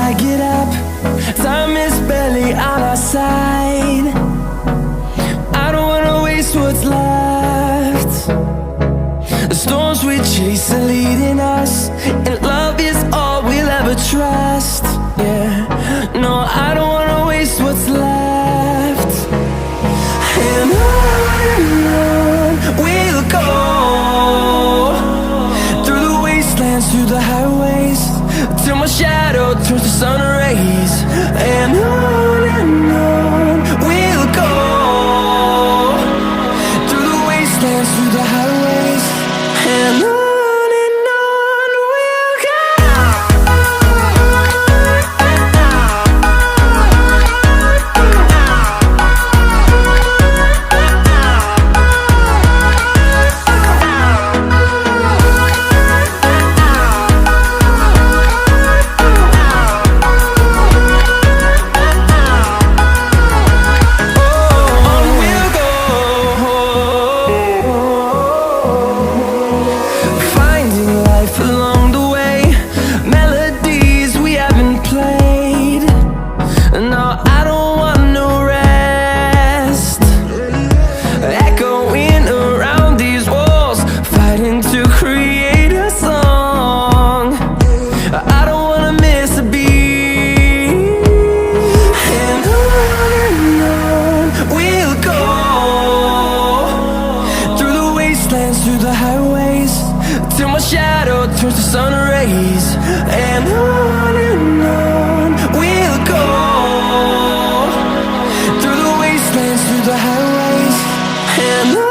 I get up. Time is barely on our side. I don't wanna waste what's left. The storms we chase are leading us, and love is all we'll ever trust. Yeah, no, I don't wanna waste what's left. And on we'll go, through the wastelands, through the highways, till my shadow turns to sun rays. And on we'll go, through the wastelands, through the highways, and on. Through the highways, till my shadow turns to sun rays. And on we'll go, through the wastelands, through the highways, and on.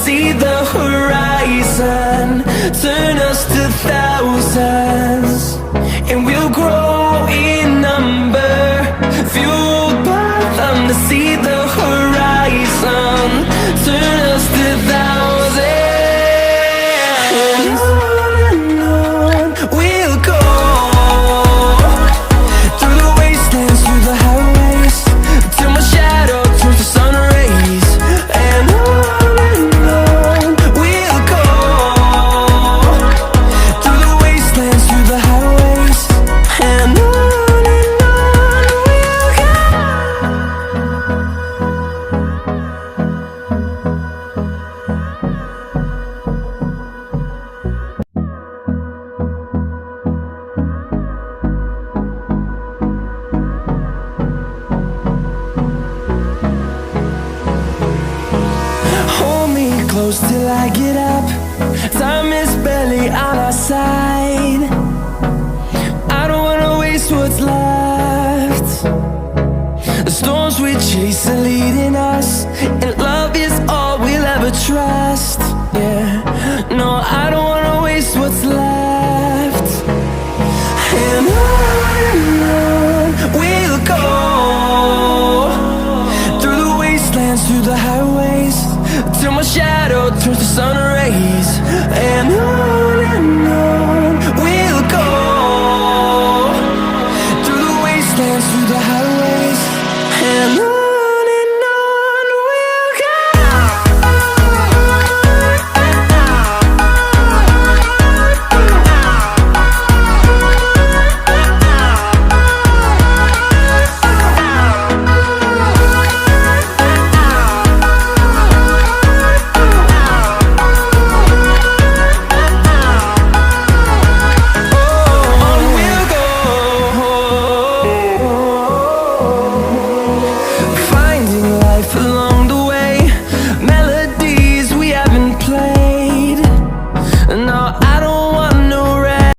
See the horizon turn us to thousands, and we'll grow in number, fueled by them. To see the horizon turn us to thousands, and on we'll go, through the wastelands, through the highways, till my shadow turns to sun rays. And on close till I get up. Time is barely on our side. I don't wanna waste what's left. The storms we chase are leading us, and love is all we'll ever trust. Yeah, no, I don't wanna waste what's left. And on we'll go, through the wastelands, through the highways, till my shadow turns to sun rays. And on we'll go, through the wastelands, through the highways, and on.